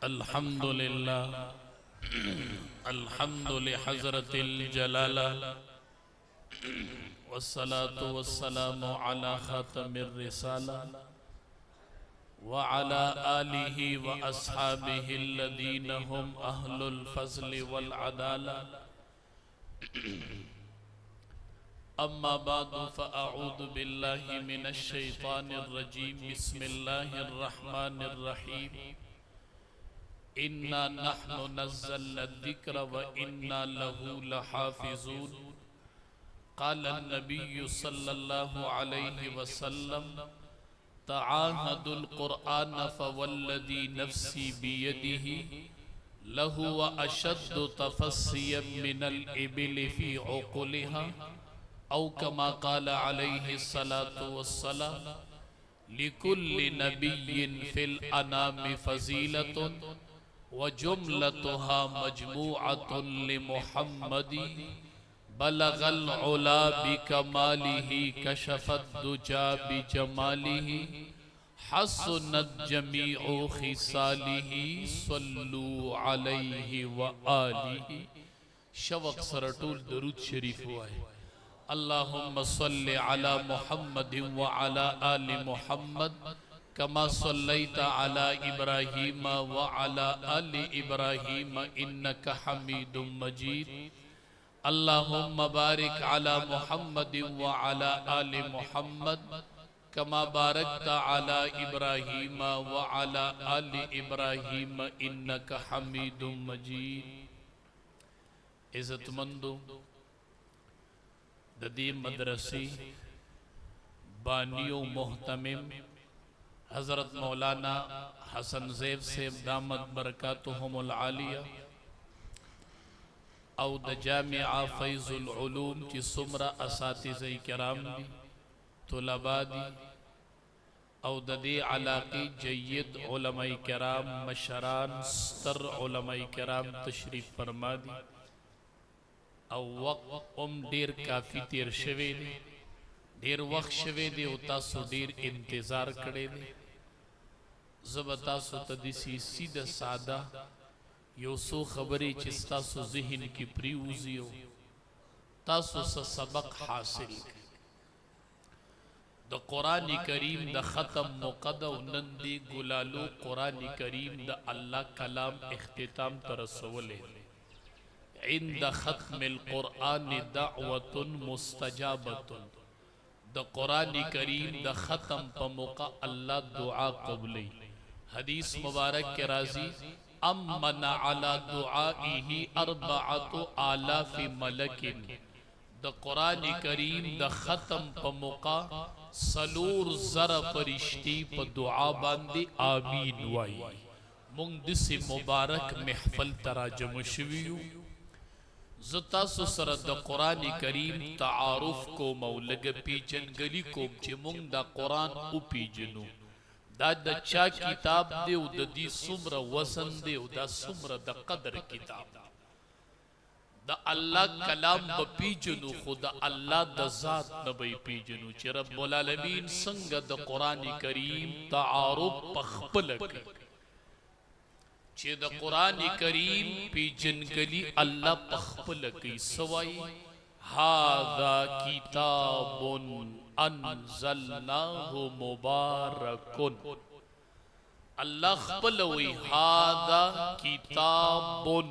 अल्हम्दुलिल्लाह अल्हम्दुलिल्लाह हज़रतिल जलाला वस्सलातु वस्सलामु अला खातमिर रिसाला व अला आलिहि व अस्हाबिहि अल्लज़ीना हुम अहलुल फ़ज़्लि वल अदाला अम्मा बादु फ़अऊज़ु बिल्लाहि मिनश शैतानिर रजीम बिस्मिल्लाहिर रहमानिर रहीम इन्ना नहनु नज़्ज़लना ज़िक्र व इन्ना लहू लहाफ़िज़ून क़ाल नबिय्यु सल्लल्लाहु अलैहि वसल्लम तआहदुल क़ुरआन फ़वल्लज़ी नफ़्सी बियदिही लहू व अशद्दु तफ़स्सियन मिनल इबिलि फ़ी उक़ुलिहा औ कमा क़ाल अलैहि सलातु वस्सलाम लिकुल्लि नबिय्यिन फ़िल अनामि फ़ज़ीलतुन व जुमलतुहा मजमूअतुन लिमुहम्मदी बलगल उला बिकमालिही कशफत दुजा बिजमालिही हसनत जमीउ खिसालिही सल्लू अलैहि व आलिही। शवक सरटूल दरूद शरीफ हुआ है। अल्लाहुम्मा सल्लि अला मुहम्मद व अला आलि मुहम्मद कमा सल्लैता अला इब्राहीम व अला आलि इब्राहीम इन्नका हमीदुम मजीद। अल्लाहुम्मा बारिक अला मुहम्मद व अला आलि मुहम्मद कमा बारकता अला इब्राहीम व अला आलि इब्राहीम इन्नका हमीदुम मजीद। इज़्ज़तमंदो ददी मदरसी बानियो मोहतमिम हज़रत मौलाना हसन ज़ैब से दामद बरकातुहुमुल आलिया औ द जामिआ फ़ैज़ुल उलूम की सुमरा असातिज़े किराम दी तुलबा दी औ ददी अलाक़ी जय्यद उलमाए किराम मशरान स्तर उलमाए किराम तशरीफ़ फरमा दी औ वक्त डेर काफ़ी तेर शवे दे ढेर वक्त शवे दे उता सो ढेर इंतजार करे दे ज़बता सो तदिसी सीधा सादा योसो खबरी चिस्ता सो ज़िहन की प्रियूजियो तासो स सबक हासिल द कुरान करीम द ख़त्म मुक़द्दो नंदी गुलालो कुरान करीम द अल्लाह कलाम इख्तिताम तरसवले इंद ख़त्मिल कुरान दावतुन मुस्तजाबतुन द कुरान करीम द ख़त्म प मौका अल्लाह दुआ कबूली। हदीस मुबारक के राजी अम्मन अला दुआइही अर्बअतु आलाफि मलकिन द कुरान करीम द ख़त्म प मौका सलूर ज़र फरिश्ती प दुआ बांदी आमीन वाई। मुंदिस मुबारक महफल तराजम शवियु ज़ता सुसर द कुरान करीम तारुफ को मौलग पीजन गली को चिमुंग द कुरान उपीजनु दा द चा किताब दे द दी सुमर वसन दे दा सुमर द कदर किताब द अल्लाह कलाम ब पीजनु खुदा अल्लाह द ज़ात नबी पीजनु च रब्बुल आलमीन संग द कुरान करीम तारुफ पखपल चे द कुरान करीम पीजन गली अल्लाह पखपल की सवाई हादा किताबुन अन्ज़लनाहु मुबारकुन अल्लाह खपल हुई हादा किताबुन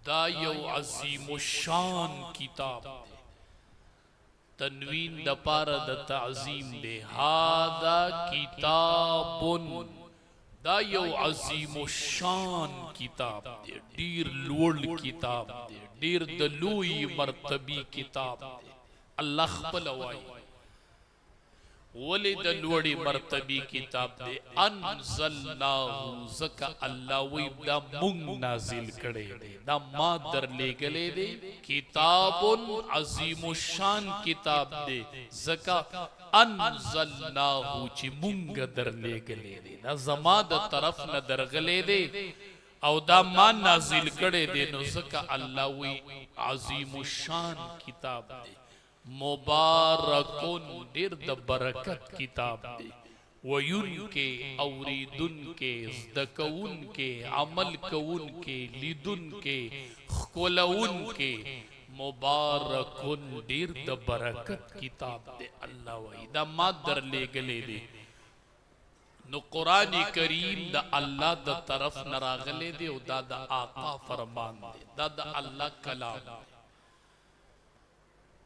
दा यौ अज़ीमुशान किताब तनवीन द पार द ताज़ीम दे हादा किताबुन दा यौ अज़ीमुशान किताब दे डीर लोड़ किताब दे डीर दलूई मर्तबी किताब दे अल्लाह खपल वाई वले दलूड़ी मर्तबी किताब दे अन्ज़लनाहु ज़का अल्लाह वही दा मुंग नाजिल करे दे दा मादर ले गले दे किताबुन अज़ीमुशान किताब दे ज़का अन्ज़लनाहु ची मुंग दर ले गले दे दा ज़मा द तरफ न दर गले दे औ दा मान नाजिल करे दे नो ज़का अल्लाह वही अज़ीमुशान किताब दे मुबारकुन ढेर द बरकत किताब दे वयुन के, औरीदुन के, ज़दकउन के, अमल कउन के, लिदुन के, खुलउन के, मुबारकुन दीर द बरकत किताब दे अल्लाह वही दा मादर ले गले दे नो कुरान करीम दा अल्लाह दा तरफ नरागले दे दा दा आका फरमान दे दा अल्लाह कलाम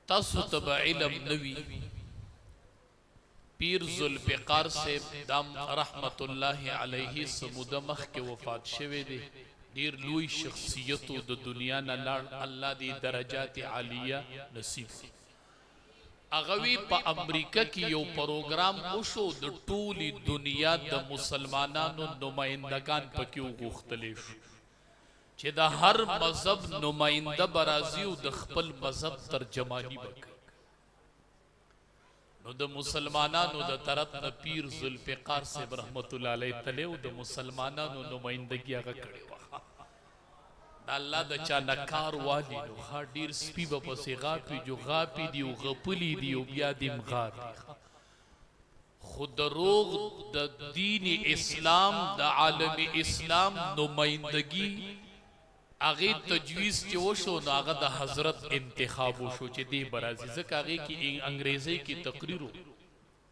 तसुतब इलम नवी पीर जुल्फ़िकार से दम रहमतुल्लाहि अलैहि समुदमख के वफात शवे दे दीर लुई शख्सियतों द दुनिया न लड़ अल्लाह दी दरजात आलिया नसीब अगवी पा अमरीका की यो प्रोग्राम उशो द टूली दुनिया द मुसलमानानो नुमाइंदगान पक्यू गुख्तलिफ चे द हर मजहब नुमाइंदा बराजीव द खपल मजहब तर्जमानी बक नो द मुसलमानानो द तरफ न पीर जुल्फ़िकार से रहमतुल्लाह अलैहि तले द मुसलमानानो नुमाइंदगी आगा करे अल्लाह द चा नकार वाली नो हाडीर स्पी बपसे गापी जो गापी दियो गपली दियो बिया दिम गापी खुद रोग द दीन इस्लाम द आलम इस्लाम नुमाइंदगी आगे तजवीज़ चोशो न आगा द हजरत इंतखाब शो चे दे बराजी जक आगे की अंग्रेज़ी की तकरीर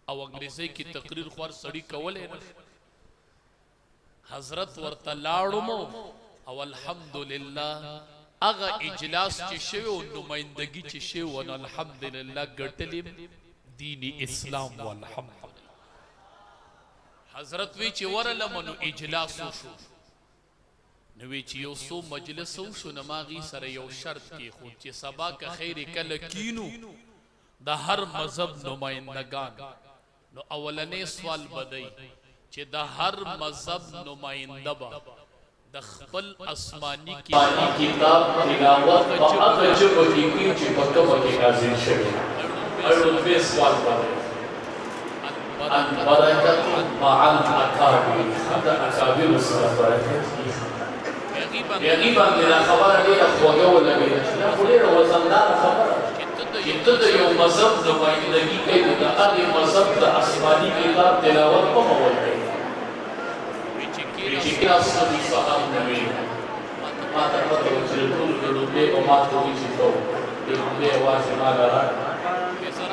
और अंग्रेज़ी की तकरीर ख्वार सड़ी कवले न हजरत वर्तलाड़मो और अल्हम्दुलिल्लाह अगा इजलास चिशेव नुमाइंदगी चिशेव और अल्हम्दुलिल्लाह गटलिम दीन इस्लाम वल्हम्दुलिल्लाह हजरत वी चिवरल मनु इजलास शो नवी चियो सो मजलिस शो नमागी सर यो शर्त की खुद चे सबा का खैर कल कीनू द हर मजहब नुमाइंदगान नो अवलने सवाल बदई चे द हर मजहब नुमाइंदबा दखपल आसमानी किताब तिलावत अजब की ची पक्का की नाज़िल शवी अरुण पे सवाल करे अन बरकत मअल अकाबिर खदा अकाबिर उसका बरकत यकीनन मेरा खबर है अखवागे वला भी ना पूरे रोज़ाना खबर कितना तो यो मज़हब नुमाइंदगी के द अली मज़हब द आसमानी किताब तिलावत को मौल है Jika sudah saham nabi, mata pada ujian dulu o mata ujian tu, dulu wajib ada.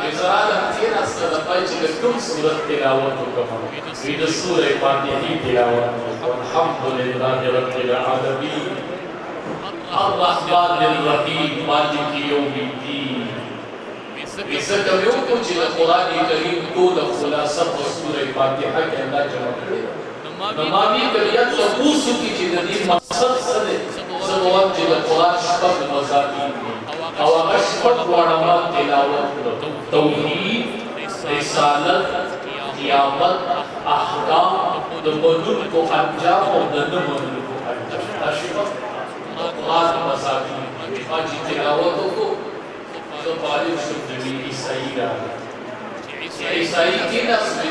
Misalnya tiada sedapai jika tum surat tilawat tu kamu, itu surah Fatihah tilawat. Alhamdulillahirabbil alamin. Ar-Rahmanir Rahim, Maliki Yawmiddin. Bisa kami ukur jika Quran Karim tu dah khulasah surah Fatihah yang Allah jawab. नमामी करियत सबूसु की जिंदगी मकसद सदे सबवात जिल कुरान शपथ मजाकीन अवागश पट वाणमा तिलावत तौहीद रिसालत क़यामत अहकाम दमनुल को अंजाम और दमनुल को अंजाम अशफत कुरान मजाकीन आज तिलावत को तो बारिश नबी ईसाई का ईसाई की नस्ल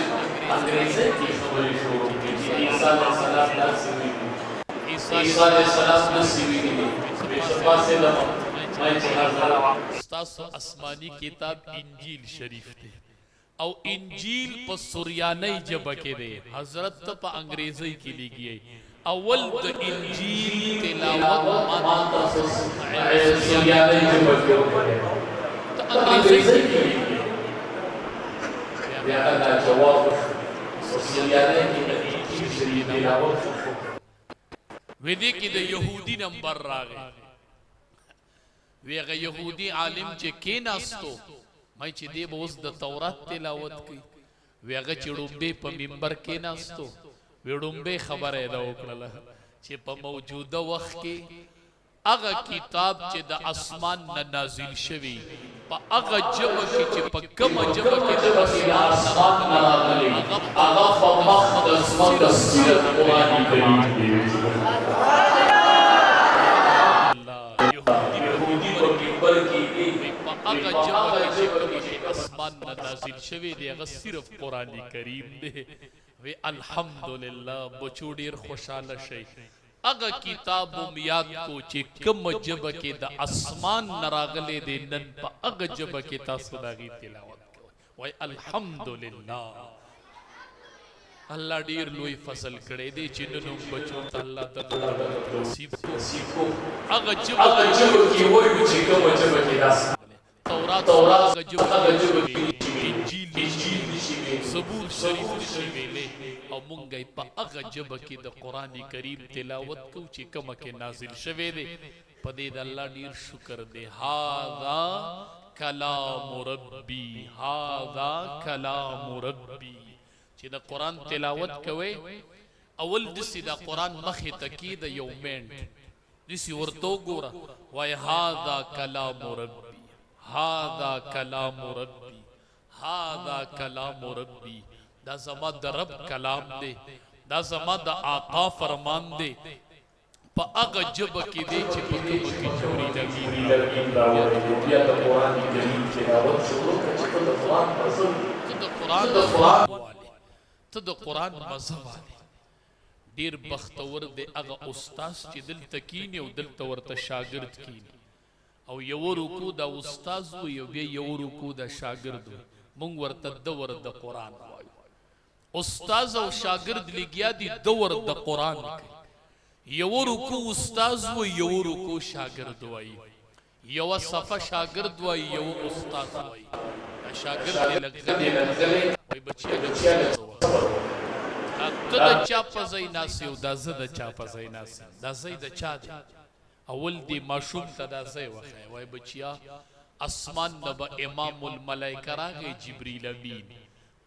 अंग्रेज़ी की खबर शुरू की ईसा अलैहिस्सलाम नसीबी की बेशफा से लमा मैं जहाज़ उस्ताद आसमानी किताब इंजील शरीफ थे और इंजील पर सुरियानी जब के दे हजरत पर अंग्रेज़ी की लिखी है अव्वल द इंजील तिलावत माता सुरियानी जब के तो अंग्रेज़ी की या अल्लाह जवाब वेदी की द यहूदी नंबर रागे वेगा यहूदी आलिम चे के नास्तो मैं चे दे बोस द तौरात तिलावत की वेगा चिड़ुम्बे प मिंबर के नास्तो वेड़ुम्बे खबर है दा ओकला चे प मौजूदा वक्त के अगा किताब चे द आसमान न नाजिल शवी पा अगा जब की चे प कम जब के द आसमान न नाजिल अगा फमखदस तफसीर कुरान करीम यहूदी को मिंबर की अगा जब के आसमान न नाजिल शवी दे अगा सिर्फ कुरान करीम दे वे अल्हम्दुलिल्लाह बचूडीर खुशाल शै अगर किताब याद को चे कम जब के द आसमान नरागले दे नन पा अगर जब के तासुदागी तिलावत को वही अल्हम्दुलिल्लाह الله ډیر لوی فضل کړی دی چې نن هم بچو ته الله تعالی نصیب هغه جبه کې وایو چې کومه جبه کې داس تورات هغه جبه انجیل زبور شریف نشي ویلې او مونږ په هغه جبه کې د قران کریم تلاوت کو چې کومه کې نازل شوه دی په دې د الله ډیر شکر دی هاذا کلام ربی هاذا کلام ربی چې د قران تلاوت کوي اول دسی د قران مخه تکید یومین دسی ورته ګوره وای هاذا کلام ربی هاذا کلام ربی هاذا کلام ربی دا زما د رب کلام دی دا زما د آقا فرمان دی په هغه جبه کې دی چې په کومه کې جوړی لګي بیا د قران کریم تلاوت شروع کړه چې د قران اصل ته د قران مزه والے ډیر بختور دی هغه استاد چې دلته کینی او دلته ورته شاګرد کینی او یو رکوع د استاد وي او بیا یو رکوع د شاګرد مونږ ورته دور د قران وایو استاد او شاګرد لګیا دي دور د قران یو رکوع استاد وي یو رکوع شاګرد وایي یو صفه شاګرد وایي یو استاد وایي شاګرد لګلې وای بچیا ته د چا په ځای ناس یو د زه د چا په ځای ناس د ځای د چا دی اول دی ماشوم ته د ځای وخی وای بچیا اسمان نبا امام الملائکه راغی جبریل امین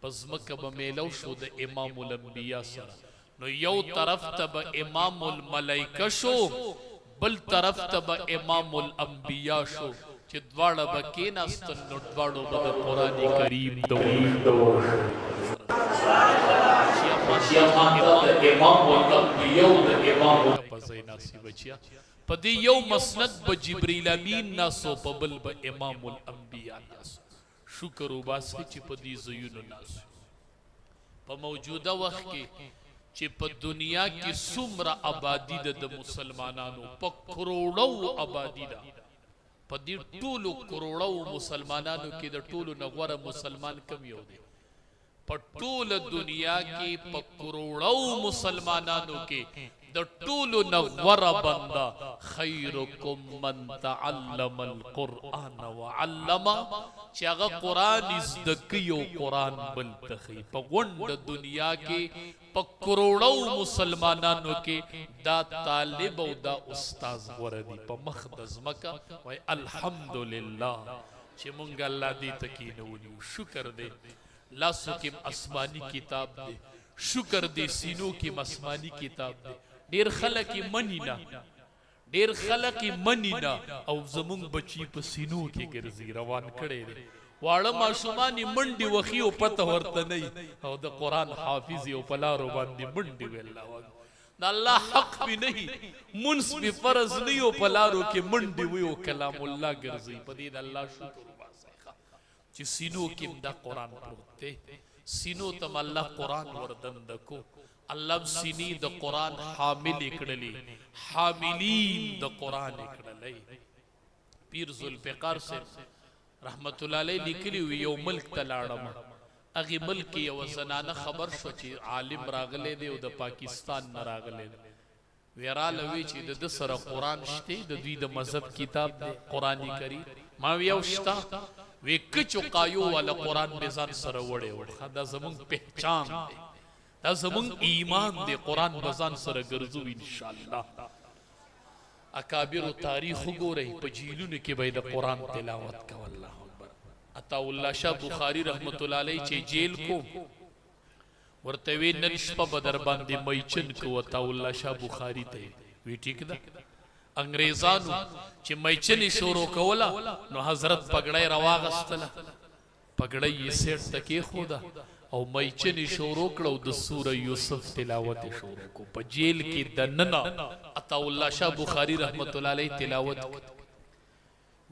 پس مکه به میلو شو د امام الانبیاء سره نو یو طرف ته به امام الملائکه شو بل طرف ته به امام الانبیاء شو چې دواړه به کېناستل نو دواړو به د قران کریم په دې یو مسند به جبرئیل امین ناسو په بل به امام الانبیاء ناسو شکر وباسي چې په دې زيونو ناسو په موجوده وخت کې چې په دنیا کې څومره آبادی ده د مسلمانانو په کروڑو آبادی ده په دې ټولو کروڑو مسلمانانو کې د ټولو نغوره مسلمان کم یو دی په ټوله دنیا کې په کروڑو مسلمانانو کې د ټولو نغوره بنده خیرکم من تعلم القرآن وعلم چې هغه قرآن زده کوي او قرآن بل ته ښيي په غونډه دنیا کې په کروڑو مسلمانانو کې دا طالب او دا استاد غوره دي په مخ د ځمکه وای الحمدلله چې مونږ الله دې تکینو شکر دې لاسو کې آسمانی کتاب دې شکر دې سینو کې آسمانی کتاب دې ډیر خلک منینا ډیر خلک منینا او زمونږ بچی په سینو کې ګرځي روان کړي دي واړه ماشومان منډي وخی او پته ورته نه او د قران حافظ او پلارو باندې منډي ویلا د الله حق به نه منس به فرض نه او پلارو کې منډي وي او کلام الله ګرځي په دې د الله شکر وباسه چې سینو کې د قران پروت دی سینو تم الله قران وردند کو الله سینی د قران حامل کړلې حاملین د قران کړلې پیر ذوالفقار سے رحمت الله علیه لیکلی یو ملک تلاړم اغه ملک یو زنانه خبر شو چې عالم راغله دی او د پاکستان نه راغله ویراله وی چې د سره قران شته د دوی د مذهب کتاب دی قرآنی کریم ما یو شتا وی کچو قایو ول قران به ځان سره وړي دا زمون پہچان دی دا زمون ایمان دی قرآن بزان سره ګرځو ان شاء الله اکابر تاریخ وګورئ په جیلونو کې به د قران تلاوت کو الله اکبر عطا الله شاه بخاری رحمت الله علیه چې جیل کو ورته وی نن شپه بدر باندې میچن کو عطا الله شاه بخاری ته وی ټیک ده انګریزانو چې میچن شروع کوله نو حضرت پګړای رواغستله پګړای یې سیټ تکي خوده او میچنی شروع کړو د سوره یوسف تلاوت شروع کو په جیل کې د ننا عطا الله شاه بخاری رحمت الله علیه تلاوت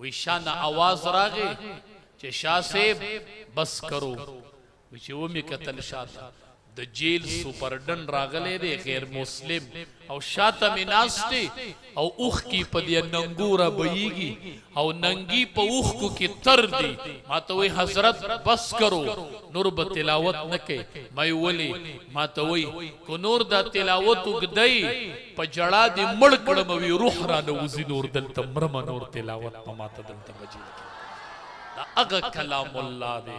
وی شان आवाज راغی چې شاه صاحب بس کرو چې و می قتل شاته د جیل سپرډن راغله دی غیر مسلم او شاته مناسته او اوخ کی په دی ننګورا بېږي او ننګي په اوخ کو کی تر دی ماته وی حضرت بس کرو نور به تلاوت نکي مې ولي ماته وی کو نور دا تلاوت وګدای په جړه دی مړ کړم وی روح را نوزي نور دلته مرم نور تلاوت په ماته دلته بجي اغا کلام اللہ دے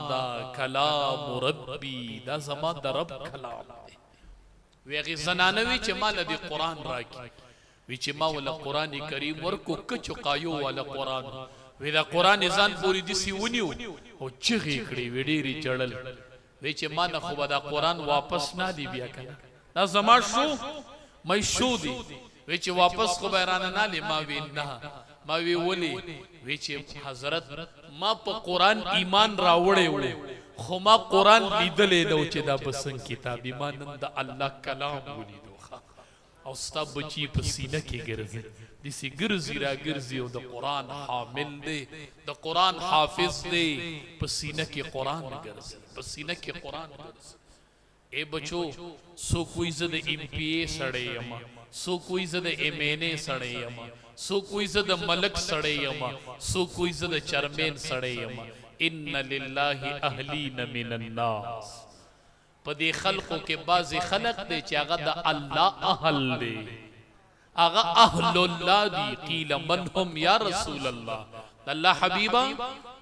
دا کلام ربی دا زمان دا رب کلام دے ویغی زنانوی چه مال دی قرآن راکی وی چه ما والا قرآن کریم ورکو کچو قایو والا قرآن وی دا قرآن زان پوری دیسی ونیو او چغی کڑی وی دیری جڑل وی چه ما نخوبا دا قرآن واپس نا دی بیا کنا دا زمان شو مای شو دی وی چه واپس خوبا ایرانا نا لی ما وی نا ما وی ولی وی چه حضرت ما پا قرآن ایمان راوڑے وڑے خو ما قرآن لیدلے دو چه دا بسن کتاب ایمانن دا اللہ کلام ولی دو خواہ او ستا بچی پا سینہ کی گرزی دیسی گرزی را گرزی او دا قرآن حامل دے دا قرآن حافظ دے پا سینہ کی قرآن گرزی پا سینہ کی قرآن گرزی اے بچو سو کوئی زد ایم پی اے سڑے یما سو کوئی زد ایم این اے سڑے یما سو کوئی زد ملک سڑے یما سو کوئی زد چرمین سڑے یما ان للہ اہلین من الناس پا دی خلقوں کے بعض خلق دے چی آغا دا اللہ اہل دے آغا اہل اللہ دی قیل من ہم یا رسول اللہ دا اللہ حبیبہ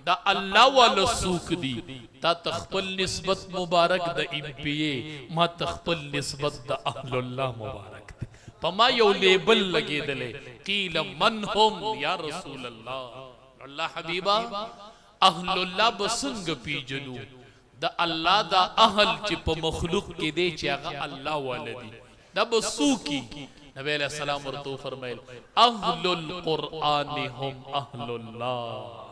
دا اللہ والا سوک دی تا تخپل نسبت مبارک دا امپیے ما تخپل نسبت دا اہل اللہ مبارک دے پا ما یو لیبل لگے دلے قیل من ہم یا رسول اللہ اللہ حبیبہ اہل اللہ بسنگ پی جنو دا اللہ دا اہل چی پا مخلوق کے دے چی آغا اللہ والدی دا بسوکی نبی علیہ السلام ورطو فرمائل اہل القرآن ہم اہل اللہ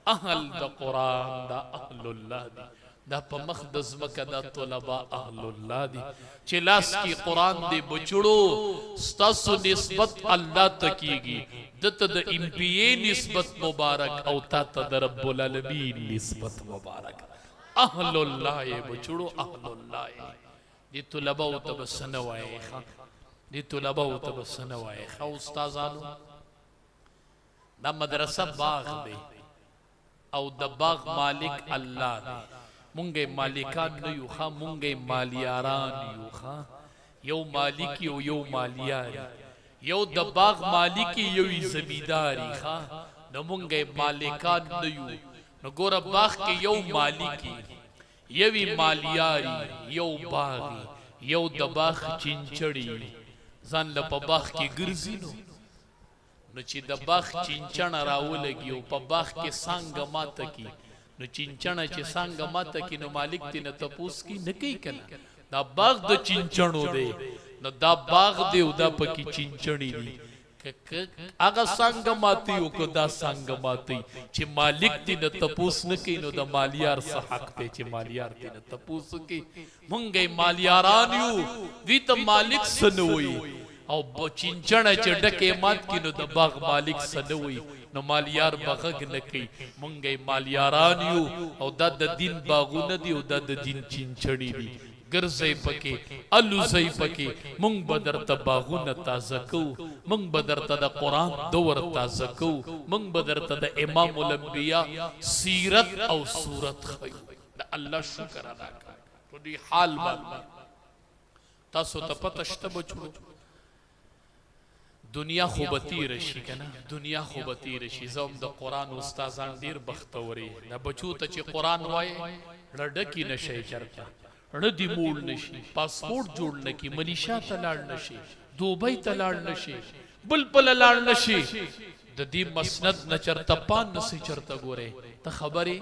اہل دا قرآن دا اہل اللہ دی دا پا مخدز مکہ دا طلباء اہل اللہ دی چلاس کی قرآن دے بچڑو ستاسو نسبت اللہ تکیگی دتا دا انبیاء نسبت مبارک او تاتا دا رب العالمین نسبت مبارک اہل اللہ بچڑو اہل اللہ دی طلباء تب سنوائے خواہ دی طلباء تب سنوائے خواہ استازانو دا مدرسہ باغ دے او دا باغ مالک اللہ دے منگے مالکان نیو خواہ منگے مالیاران نیو خواہ یو مالکی و یو مالیاری یو دا باغ مالکی یوی زمیداری خواہ نمونگے مالکان نیو نگورا باغ کے یو مالکی یوی مالیاری یو باغی یو دا باغ چنچڑی زن لپا باغ کی گرزی نو چی دا باغ چنچڑ راو لگی و پا باغ کے سانگ ماتا کی نو چنچڑ چی سانگ ماتا کی نو مالک تی نتپوس کی نکی کنا دا باغ دا چنچڑو دے نو دا باغ دے و دا پا کی چنچڑی دی آگا سانگ ماتی ہو کو دا سانگ ماتی چی مالک تی نتپوس نکی نو دا مالیار سا حق تے چی مالیار تی نتپوس کی منگے مالیارانیو وی تا مالک سنوئی او چنچڑ چی ڈکے مات کی نو دا باغ مالک سنوئی نو مالیار بغگ نکی منگے مالیارانیو او دا دا دین باغو ندی او دا دا دین چنچڑی دی گرزے پکے علوزے پکے منگ بدرتا باغو نتازکو منگ بدرتا دا قرآن دور تازکو منگ بدرتا دا امام الانبیاء سیرت او صورت خیو دا اللہ شکر ادا کر تو دی حال بالا تاسو تا پتشتا بچو دنیا خوبتی رشی کنا دنیا خوبتی رشی زوم دا قرآن استازان دیر بختوری نا بچو تا چی قرآن وائے لڑکی نشے چرتا ردی موڑ نشی پاسپورٹ جوڑ نکی ملیشا تلاڑ نشی دوبئی تلاڑ نشی بل پل لاڑ نشی دی مسند نچرتا پان نسی چرتا گورے تا خبری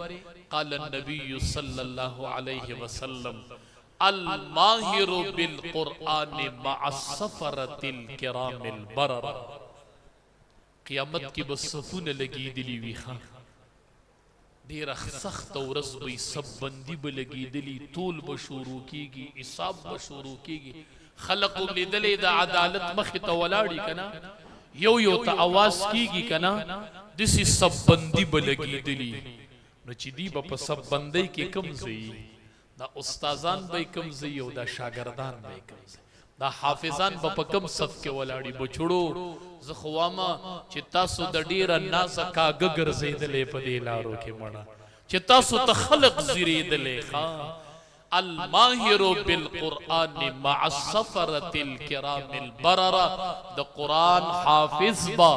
قال النبی صلی اللہ علیہ وسلم الماہر بالقرآن مع السفرت الکرام البرر قیامت کی بس صفون لگی دلی وی خان دیر سخت و رزبی سب بندی بلگی دلی طول بشورو کی گی عصاب بشورو کی گی خلقو لدلی دا عدالت مخت ولاڑی کنا یو یو تا آواز کی گی کنا دسی سب بندی بلگی دلی نو چی دی با پا سب بندی کی کم زی دا استادان به کم زی او دا شاگردان به کم زی دا حافظان په کم صف کې ولاړی بچړو زخواما چې تاسو د ډیره نازکا ګرځیدلې په دې لارو کې مړه چې تاسو ته خلق زیریدلې ښا الماهر بالقرآن مع السفرة الكرام البررة د قرآن حافظ با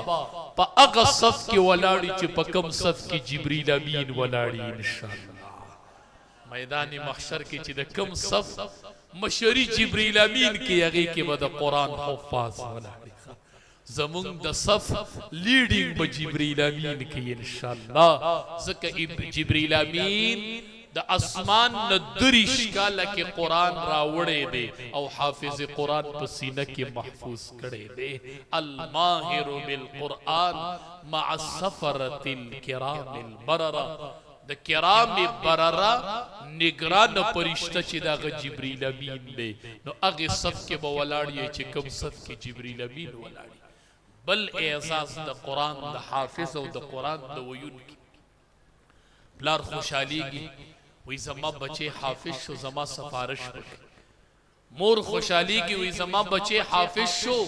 پا اغا صف کی ولاڑی چی پا کم صف کی جبریل امین ولاڑی انشاءاللہ میدان محشر کی چی د کم صف مشری جبریل امین کی اغی کی با د قرآن حفاظ ولاڑی زمون د صف لیڈنگ با جبریل امین کی انشاءاللہ زکا جبریل امین د اسمان ندریش کالا کی قرآن راوڑے دے او حافظ قرآن پسینہ کی محفوظ کرے دے الماہر بالقرآن مع السفرت الکرام البررہ د کرام بررہ نگران پرشتہ چی دا جبریل امین دے نو اغی صف کے بولاڑی چی کم صف کی جبریل امین ولاڑی بل اعزاز دا قرآن دا حافظ او دا قرآن دا ویون کی پلار خوشحالی گی وی زما بچے حافظ شو زما سفارش بکی مور خوشحالی کی وی زما بچے حافظ شو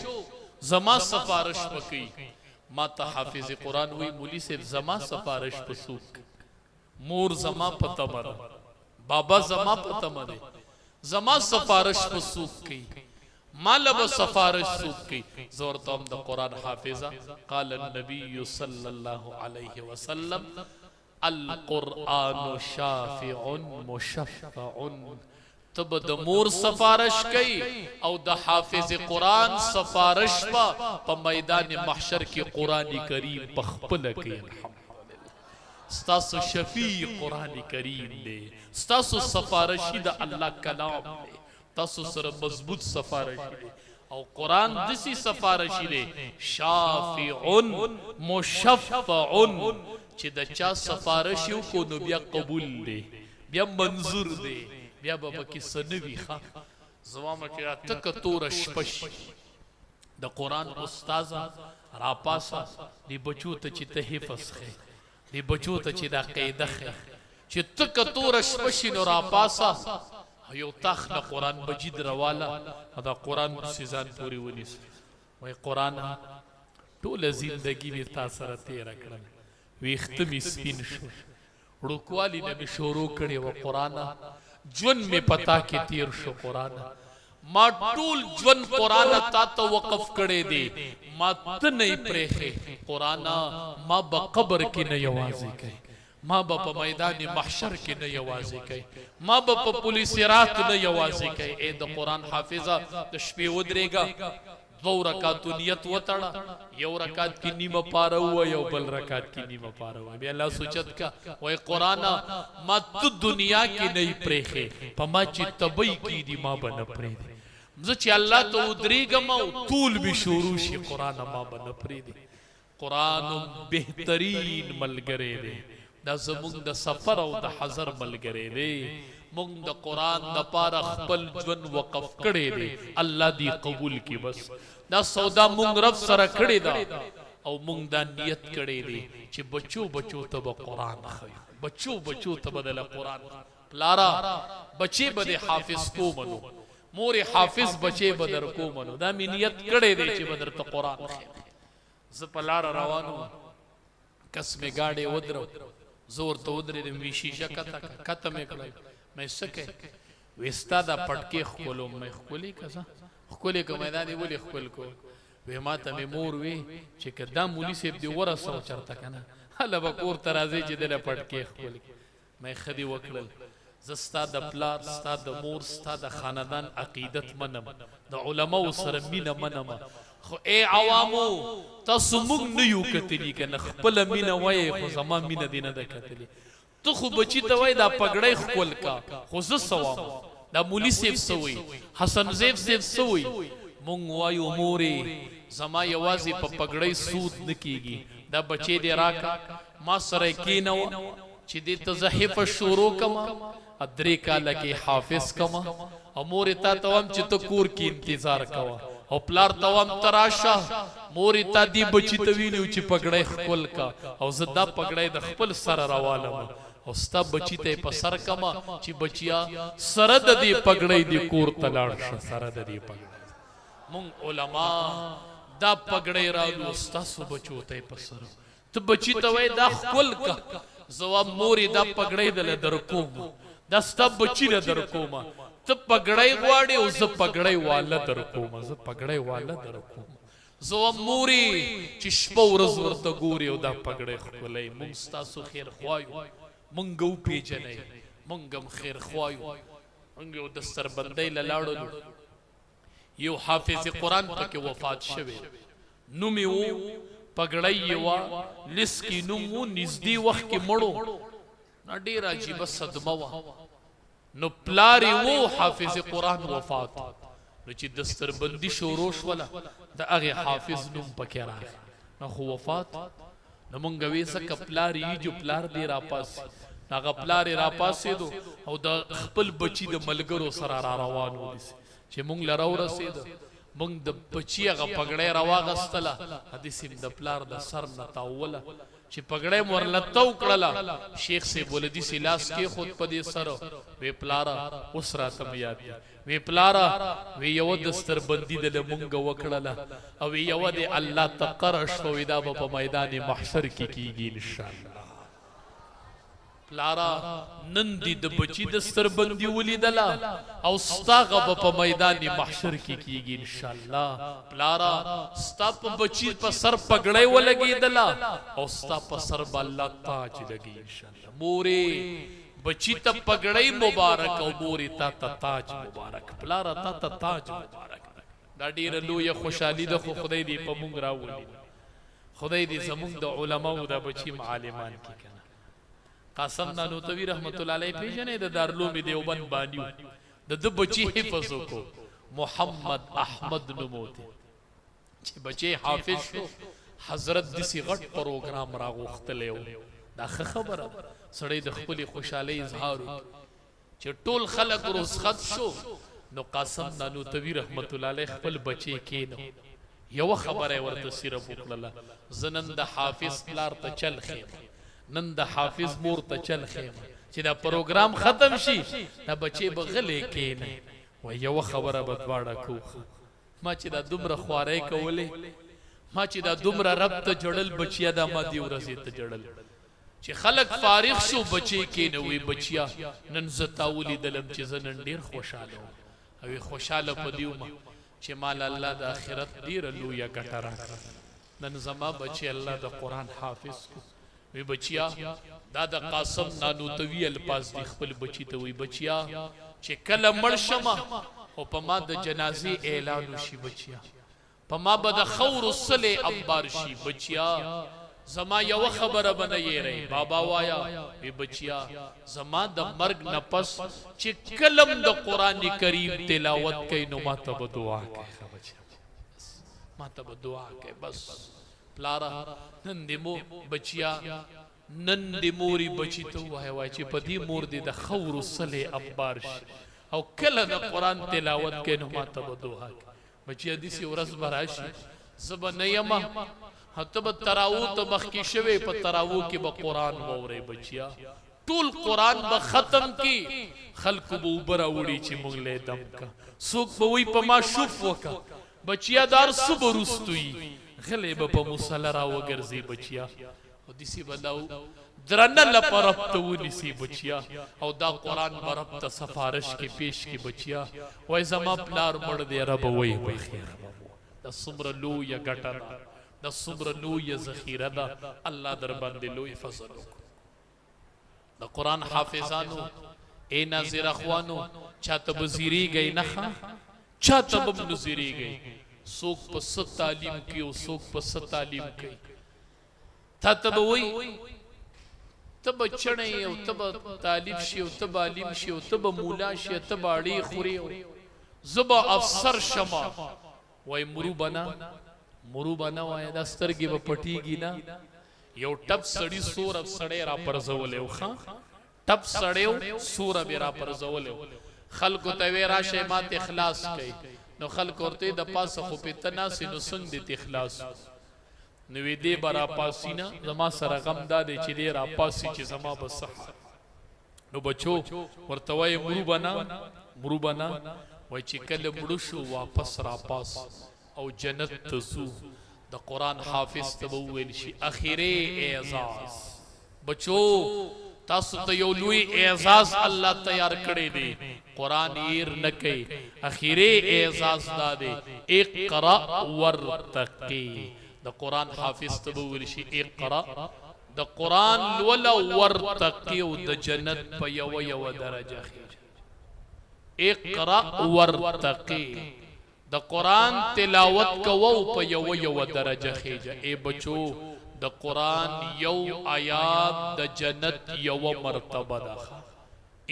زما سفارش بکی ما تا حافظ قرآن وی مولی سے زما سفارش پسوک مور زما پتمر بابا زما پتمر زما سفارش پسوک کی مالب سفارش سوک کی زورتم دا قرآن حافظہ قال النبی صلی اللہ علیہ وسلم القرآن شافع مشفع تب د مور سفارش کئی او د حافظ قرآن سفارش پا میدان محشر کی قرآن کریم پخپل کئی الحمدللہ ستاسو شفیع قرآن کریم دے ستاسو سفارشی دا اللہ کلام دے تاسو سر مضبوط سفارشی دے او قرآن دسی سفارشی دے شافع مشفع چی دا چا سفارشیو کو نو بیا قبول دے بیا منظور دے بیا بابا کی سنوی خواہ زواما چی را تک تورش پش دا قرآن استازا را پاسا دی بچو تا چی تا حفظ خے دی بچو تا چی دا قیدہ خے چی تک تورش پشی نو را پاسا یو تاخ نا قرآن بجید روالا دا قرآن سیزان پوری ونیس وی قرآن طول زندگی میں تاثر تیرہ کرنے ویختمی سپین شو رکوالی نمی شروع کردی و قرآن جون میں پتا کی تیر شو قرآن ما طول جون قرآن تا تا وقف کردی دی ما تنی پریخے قرآن ما با قبر کی نیوازی کئی ما با پا میدان محشر کی نیوازی کئی ما با پا پولیس رات نیوازی کئی اے دا قرآن حافظہ دشپی ودرے گا دو رکاتو نیت وطڑا یو رکات کی نیم پارا ہوا یو بل رکات کی نیم پارا ہوا بی اللہ سوچت کا وی قرآن ما تو دنیا کی نئی پریخے پا ما چی تبئی کی دی ما بنا پری دی مزا چی اللہ تو ادری گا ما طول بھی شروع شی قرآن ما بنا پری دی قرآن بہترین ملگرے دے دا زمونگ دا سفر او دا حضر ملگرے دے مونگ دا قرآن دا پارا خپل جون وقف کڑے دے اللہ دی قبول کی بس دا سودا مونگ رب سر کڑے دا او مونگ دا نیت کڑے دے چی بچو بچو تب قرآن خی بچو بچو تب دل قرآن پلارا بچے بدے حافظ کو منو مور حافظ بچے بدر کو منو دا می نیت کڑے دے چی بدر تا قرآن خی زپلارا روانو کس میں گاڑے ودرو زور تو ادرے دے ویشیشہ کتا میں کلائی میں سکے ویستا دا پڑکے خکولو میں خکولی کسا خکولی که میدانی ولی خکول کو وی ما تا می مور وی چه که دا مولی سیب دی ورسو چرتا کنا حالا با کور ترازی چه دل پڑکے خکولی میں خدی وکلل زستا دا پلار ستا دا مور ستا دا خاندان عقیدت منم دا علماء سر مین منم خو اے عوامو تا سمونگ نیو کتلی کنا خپل مین وی خو زمان مین دینا دا کتلی تو خو بچی توائی دا پگڑای خکول کا خو زسوام دا مولی سیف سوئی حسن زیف سیف سوئی مونگ وایو موری زما یوازی پا پگڑای سود نکیگی دا بچے دے راکا ما سرکی نو چی دے تزحف شروع کما ادری کالا کی حافظ کما او موری تا توام چی تو کور کی انتظار کوا او پلار توام تراشا موری تا دی بچی تویلیو چی پگڑای خکول کا او زدہ پگڑای دا خپل سر روالم او ستا بچی ته په سر کما چې بچیا سره د دې پګړې دی کور تلاړ شه سره د دې پګړې مونږ علما دا پګړې راو ستاسو بچو ته په سر ته بچی ته وای دا خپل کا زواب موري دا پګړې دل درکوم دا ستا بچی له درکوم ته پګړې غواړې او زه پګړې والا درکوم زه پګړې والا درکوم زواب موري چې شپه ورځ ورته ګوري او دا پګړې خپلې مونږ ستاسو خیر خوایو مونږ پیژنې مونږ هم خیر خوایو مونږ یو دستر بندې لاړو یو حافظ قرآن پکې وفات شوه نو می وو پګړی وا لسکی نو مو نږدې وخت کې مړو ډېر عجیب صدمه وا نو پلاری وو حافظ قرآن وفات نو چې دستر بندي شروع ولا د هغه حافظ نوم پکې راغی نو خو وفات نو مونږ وېسه کپلاری جو پلار دی را پاس هغه پلار را پاسې دو او د خپل بچی د ملګرو سره را روانو دي چې مونږ لراو رسید مونږ د بچی هغه پګړې راواغستله حدیث د پلار د سر نه تاوله چې پګړې مورلتو کړله شیخ سے بولدي سلاس کې خود پدې سره وی پلارا اوس راتم یاد وی پلارا وی یو دستر بندي د مونږ وکړله او یو د الله تقرش وی دا په میدان محشر کې کیږي ان شاء الله پلارا نندی د بچی دستر بندي ولیدلا او ستاغه په میدان محشر کې کیږي ان شاء الله پلارا ستا په بچی په سر پګړې ولګیدلا او ستا په سر الله تاج لګي ان شاء الله موري بچی ته پګړې مبارک او موري تا تاج مبارک پلارا تا تاج مبارک دا ډیر لوی خوشالي د خدای دی په مونږ راولي خدای دې زمونږ د علماو د بچی عالمان کې کنه قاسم نانوتوی رحمت الله علیه پیژنې د دارالعلوم دیوبند بانیو د بچی حفظ کو محمد احمد نموته چې بچی حافظ شو حضرت دسی غټ پروګرام راغوختلو دا خبره سړی د خپل خوشحالي اظهار چې ټول خلق رخصت شو نو قاسم نانوتوی رحمت الله علیه خپل بچی کینو یو خبره ورته صرف وکړه زنن د حافظ لار ته چل خیر نن د حافظ مور ته چل خیم چې دا پروګرام ختم شي دا بچي بغلې کینې و یو خبره بدواړه کوخه ما چې دا دومره خوارې کولې ما چې دا دومره رب ته جوړل بچیا دا ما دی ورسې ته جوړل چې خلق فارغ شو بچي کینې وي بچیا نن زتاولې دلم چې زنن ډیر خوشاله او خوشاله پدیو ما چې مال الله د آخرت ډیر لوی ګټه راکړه نن زما بچي الله د قران حافظ کو وی بچیا دا د قاسم نانوتوی الفاظ دی خپل بچی ته وی بچیا چې کله مړ شمه او په ما د جنازې اعلان وشي بچیا په ما به د خور الصله انبار شي بچیا زما یو خبره بنئ ری بابا وایا وی بچیا زما د مرګ نه پس چې کلم د قران کریم تلاوت کین نو ما ته دعا کوي بچیا ما ته دعا کوي بس پلارا نن دې مو بچیا نن دې موري بچی ته وای چې په دې مور دې د خور الصله انبار شي او کله د قران تلاوت کین نو ما ته دعا کوي بچیا دې سی ورځ براشي زب نیما هتب تراو ته مخکی شوی په تراو کې به قران ووري بچیا ټول قران به ختم کی خلق بو براوړي چې موږ له دم کا سوق به وي په ما شوف وکا بچیا دار صبرستوي غلې به په مصلی را وګرځي بچیا او دسی بداو درنه لپاره ته ونیسی بچیا او دا قران برب ته سفارش کې پیش کی بچیا وای زما پلار مړ دی رب وای بخیر د صبر لو یا ګټر د صبر لو یا ذخیره دا الله در باندې لوی فضل د قران حافظانو اے ناظر اخوانو چاته وزیری گئی نه چاته بم نذیری گئی سوک پس تعلیم کی او سوک پس تعلیم کی تا تب وی تب چړې او تب طالب شي او تب عالم شي او تب مولا شي تب اړي خوري زبا افسر شما وای مرو بنا وای د سترګې په پټیږي نه یو ټپ سړی سور اب سړی را پرځولې وخا ټپ سړیو سور به را پرځولې خلق ته وی راشه مات اخلاص کوي نو خلق ورته د پاسه خو په تناسي نو څنګه د اخلاص نو وی دی برا پاسینا زما سره غم دادې چې دی را پاسي چې زما بس نو بچو ورتوای مرو بنا وای چې کله مړو شو واپس را پاس او جنت تزو د قرآن حافظ ته ویل شي اخیری اعزاز بچو تاسو ته یو لوی اعزاز الله تیار کړی دی قرآن ایر نکي اخیری اعزاز دا دی اقرا ورتقی د قرآن حافظ ته ویل شي اقرا د قرآن ولا ورتقی او د جنت په یو درجه اقرا ورتقی د قرآن تلاوت کوو په یو درجه خیجه ای بچو د قرآن یو آیات د جنت یو مرتبه ده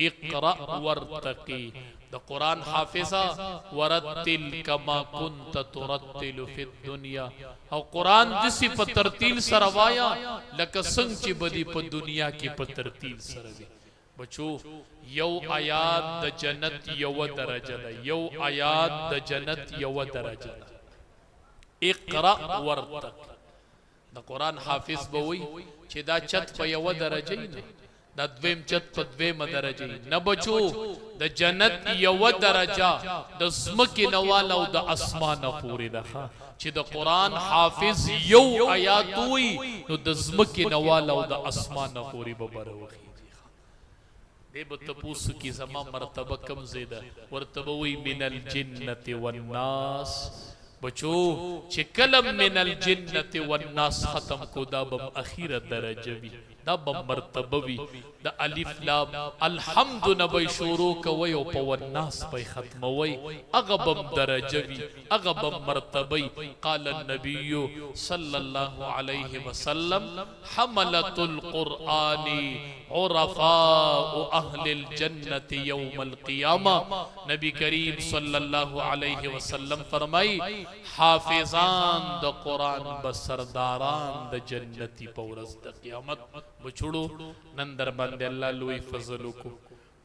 اقرا ورتقی د قرآن حافظه ورتل کما كنت ترتل فی الدنیا او قرآن دسی په ترتیل سره وایا لکه څنګه چې بدی په دنیا کې په ترتیل سره وي بچو یو آیات د جنت یو درجه ده یو آیات د جنت یو درجه ده اقرا ورتقی د قرآن حافظ بوي چې دا چت په یو درجه نه دا دویم چت په دویم درجه نه بچو د جنت یو درجه د زمکه نواله او د اسمانه پورې ده چې د قرآن حافظ یو آیات وي نو د زمکه نواله او د اسمانه پورې به بروخي دی به تپوسو کی زما مرتبه کم زیده ورتبه وی من الجنت والناس بچو چې کلم من الجنت والناس ختم کو دا بم اخیره درجه وی دا بم مرتبه وی دا الف لام الحمد نبی شروع کوي او په والناس په ختموي اغه بم درجه وی اغه بم مرتبه قال النبي صلى الله عليه وسلم حملة القرآن عرفاء اهل الجنة يوم القيامة نبی کریم صلی اللہ علیہ وسلم فرمائی حافظان دا قرآن بسرداران دا جنتی پورز دا قیامت بچڑو نندر بند اللہ لوی فضلو کو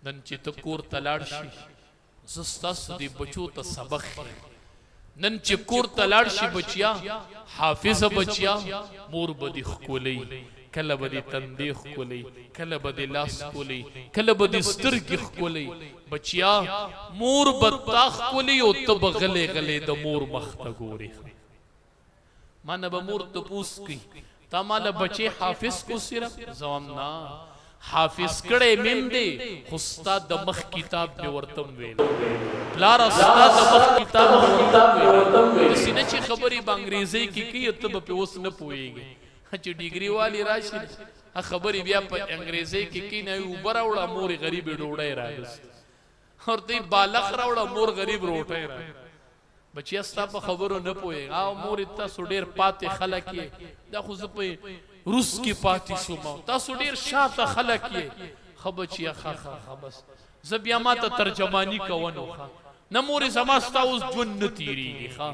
نن چی تکور تلاڑ شی زستاس دی بچو تا سبق نن چی کور تلاڑ شی بچیا حافظ بچیا مور بدی خکولی کله بدی تندیخ کولی کله بدی لاس کولی کله بدی سترګ کولی بچیا مور بتاخ کولی او تب غلې غلې د مور مخته ګوري مانه به مور ته پوس کی تا مال بچي حافظ کو صرف زوامنا حافظ کړه مندې خوستا د مخ کتاب به ورتم ویل پلار استاد د مخ کتاب ورتم ویل سینه چې خبري بانګریزي کې کی ته په اوس نه پويږي چې ډیګری والی راشي خبرې بیا په انګریزي کې کی نه اوبر وړه مور غریب ډوډۍ راغست اور ته بالغ راوړه مور غریب روټۍ را بچیا ستا په خبرو نه پوي او مور تاسو ډیر پاتې خلک یې دا خو زه په روس کې پاتې شوم تاسو ډیر شاته خلک یې خبچیا خا بس زه بیا ماته ترجمانی کوونو نه مور زما ستا اوس ژوند نه تیریږي ښا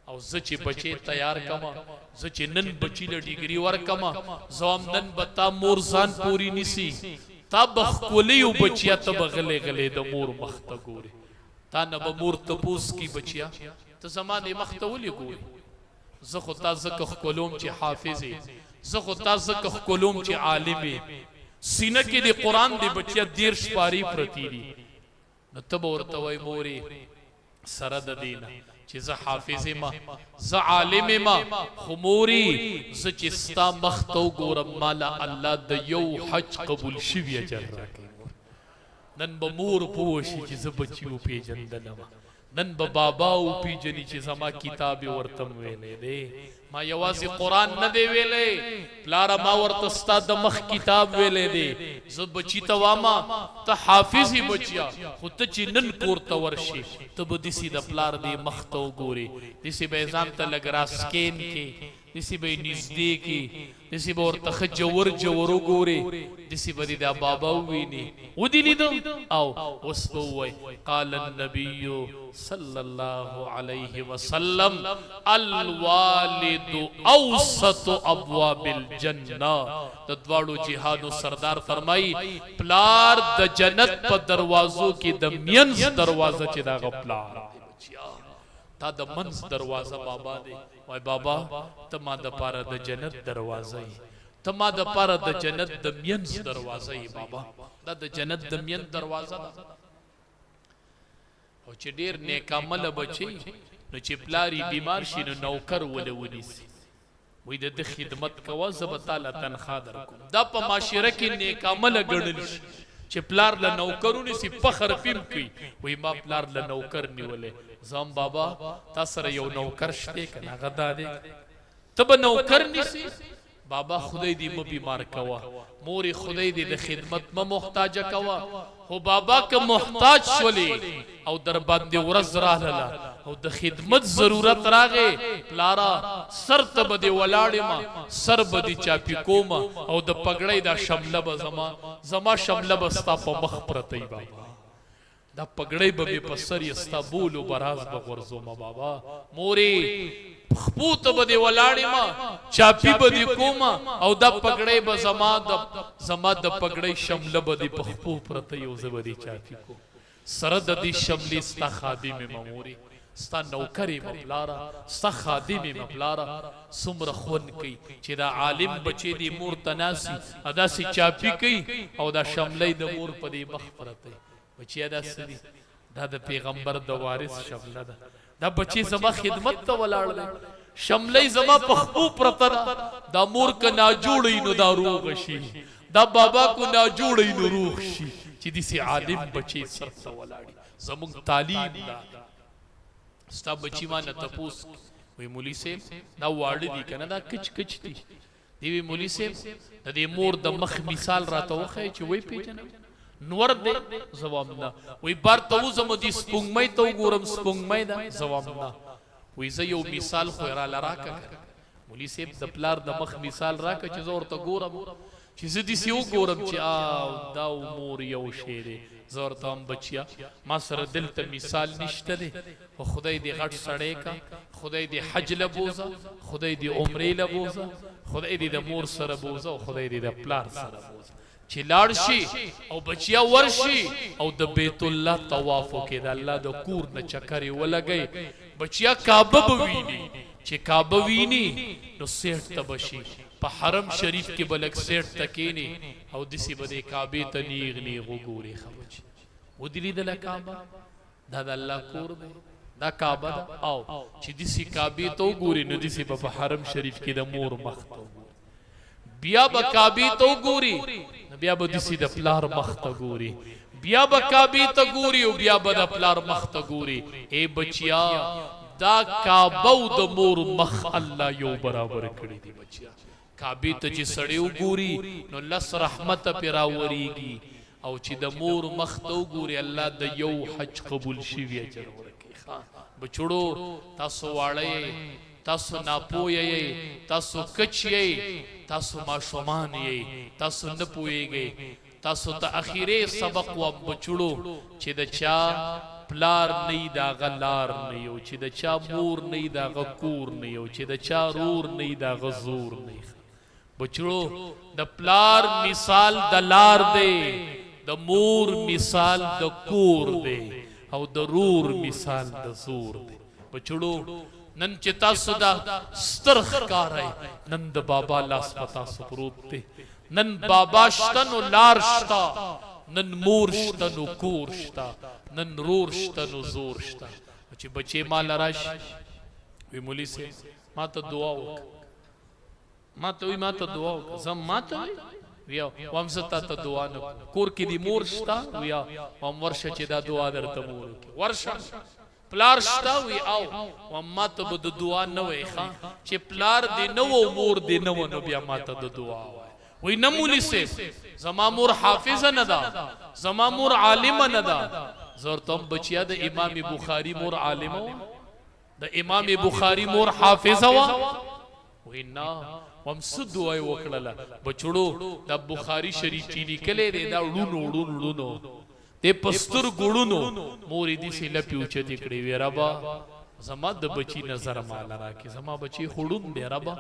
او زه چې بچی تیار کما زه چې نن بچی له ډیګری ور کما زوم نن بتا مور ځان پوری نسی تا بخ کولیو بچیا ته بغلې غلې د مور مخته ګوري تا نه به مور ته پوس کی بچیا ته زمانه مخته ولي ګوري زه خو تا زکه کولوم چې حافظي زه خو تا زکه کولوم چې عالمي سینه کې د قران دی بچیا دیر شپاری پرتی دي نو ته ورته وای موري سره د دینه چې زه حافظ ما زه عالم ما خموري زه چې ستا مختو ګورم مالا الله د یو حج قبول شوی اجر راکړي نن به مور پوښي چې زه بچیو پیژندلم نن به بابا او پیژني چې زما کتاب ورتم ویلې دی ما یوازې قران نه دی ویلې پلار ما ورته ستا د مخ کتاب ویلې دی زه بچی ته واما ته حافظي بچیا خو ته چې نن پورته ورشي ته به دسی د پلار دی مخ ته وګوري دسی به ځان ته لګ راسکین کې دسی به نږدې کې دسی به ورته خجور جوړ وګوري دسی به دا بابا ویني ودی لیدو او اوس وای قال النبي صلى الله عليه وسلم الوالد اوسط ابواب الجنه د دوړو جهادو سردار فرمای پلار د جنت په دروازو کې د مینز دروازه چې دا غپلار تا د منز دروازه بابا دی وای بابا ته ما د پاره د جنت دروازه تما د پاره د جنت د مینځ دروازه ای بابا دا د جنت د مین دروازه ده او چې ډیر نیک عمل بچي نو چې پلاری بیمار شي نو نوکر ولونی سي وې د خدمت کوا زب تعالی تنخوا درکوم دا په معاشره کې نیک عمل ګڼل شي چې پلار له نوکرونی سي فخر پیم کوي وې ما پلار له نوکر نیولې زم بابا تاسو سره یو نوکر شته کنه غدا دې تب نوکر نیسی بابا خدای دی م بیمار کوا موری خدای دی د خدمت م محتاج کوا هو بابا که محتاج شولی او در باندې ورځ راهله او د خدمت ضرورت راغې پلارا سر ته بده ولاړې ما سر بده چاپی کوم او د پګړې دا شمله به زما شمله به ستا په مخ پرتې بابا دا پګړې به په سر استابول او براز به ورزو ما بابا موري خپوت بده ولاړې ما چاپی بده کوم او دا پګړې به زما د پګړې شمله بده په خپو پرته یو زبدي چاپی کو سره د دې شملې ستا خادم مموري ستا نوکری مبلارا ستا خادم مبلارا سمر خون کی چې دا عالم بچی دی مور تناسی ادا سی چاپی کی او دا شملې د مور په دې مخ پرته بچی ادا سدي دا د پیغمبر د وارث شمله ده دا بچی زما خدمت ته ولاړ دی شملې زما په خپو پرته دا مور ک نا جوړی نو دا روغ شي دا بابا کو نا جوړی نو روغ شي چې دې سي عالم بچی سر ته ولاړی زموږ تعلیم دا ستا بچی ما نه تپوس وی مولوی صاحب دا واړه دي کنه دا کچ کچ دي دی مولوی صاحب د دې مور د مخ مثال راته وخی چې وی پیژنه نور دې جواب نه وی بار ته زم دي سپونګمې ته ګورم سپونګمې دا جواب نه وی زه یو مثال خو را لراکه مولوی صاحب د پلار د مخ مثال راکه چې زور ته ګورم چې زه دې سیو ګورم چې دا امور یو شی دی زور تام بچیا ما سره دل ته مثال نشته دی او خدای دې غټ سړی کا خدای دې حج لبوزا خدای دې عمره لبوزا خدای دې د مور سره بوزا او خدای دې د پلار سره بوزا چې لاړ شي او بچیا ورشي او د بیت الله طواف وکړي د الله د کور نه چکرې ولګي بچیا کعبه وویني چې کعبه ویني نو سیټ ته بشي په حرم شریف کې بلک سیټ تکینی او دسی بده کعبه ته نیغ نیغ وګوري خبرچ ودلی د کعبه دا د الله کور دی دا کعبه او چې دسی کعبه ته وګوري نو دسی په حرم شریف کې د مور مخ ته بیا به کعبه ته وګوري بیا به دسی د پلار مخ ته ګوري بیا به کعبه ته ګوري او بیا به د پلار مخ ته ګوري اے بچیا دا کعبه د مور مخ الله یو برابر کړی دی بچیا کعبه ته چې سړیو ګوري نو لس رحمت پر راوريږي او چې د مور مخ ته ګوري الله د یو حج قبول شي وی اجر ورکړي بچړو تاسو واړی تاسو ناپوهی تاسو کچی تاسو ماشومان یی تاسو نه پوهیږئ تاسو ته اخیری سبق و بچړو چې د چا پلار نه دا غلار نه یو چې د چا مور نه دا غکور نه یو چې د چا رور نه دا غزور نه بچړو د پلار مثال د لار دی د مور مثال د کور دی او د رور مثال د زور دی بچړو نن چې تاسو دا سترخ کارای نن د بابا لاس پتا سپروت دی نن بابا شتنو لار شتا نن مور شتنو کور شتا نن رور شتنو زور شتا چې بچي مال راش وی مولوی سے ما ته دعا وک ما ته دعا وک زم ما ته ویا وام ستا ته دعا نه کور کې دی مور شتا ویا وام ورشه چې دا دعا درته مور ورشه پلار شتا وی او وام ما ته د دعا نه وای ښا چې پلار دی نو مور دی نو نو بیا ما ته د دعا وی نمولی سے زما مور حافظ نه دا زما مور عالم نه دا زور تم بچیا د امام بخاری مور عالم د امام بخاری مور حافظ وا وی نا وم سدوای وکړه بچړو د بخاری شریف چې لیکلې دا ړونو ته پستر ګړونو مور دې سي لپیو چې دکړي وی ربا زما د بچی نظر مال راکی زما بچی خړون دی ربا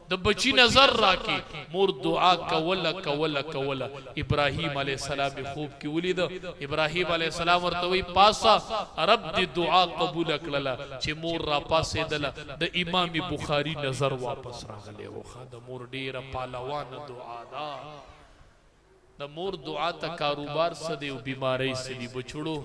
د بچی نظر راکی مور دعا کوله کوله کوله ابراهیم علیہ السلام خوب کی ولید ابراهیم علیہ السلام ورته وی پاسا رب دی دعا قبول کړله چې مور را پاسې دله د امام بخاری نظر واپس راغله وخه د مور ډیره پهلوان دعا دا د مور دعا ته کاروبار سدي او بیماری سدي بچړو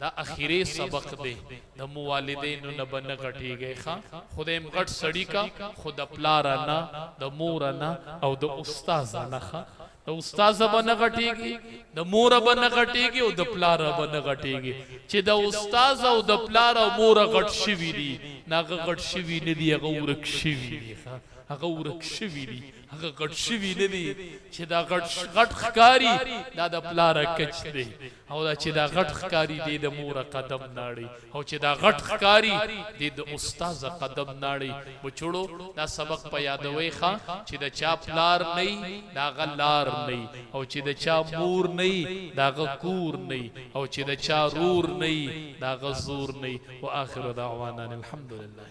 دا اخیری سبق دے دا موالدینو نبن غٹی ښا خدایم غټ سړی کا خود پلارنا د مورنا او د استادانا ښا د استاد بن غټیږي د مور بن غټیږي او د پلار بن غټیږي چې د استاد او د پلار او مور غټ شوی دي ناغه غټ شوی نه دی هغه ورک شوی دي هغه ورک شوی دي هغه غټ شوی نه دی چې دا غټ خکاری دا د پلار کچ دی او دا چې دا غټ خکاری دی د مور قدم ناړي او چې دا غټ خکاری دی د استاد قدم ناړي بچړو دا سبق په یادوي ښا چې د چا پلار نه دا غلار نه او چې د چا مور نه دا غکور نه او چې د چا رور نه دا غزور نه واخر دعوانا الحمدلله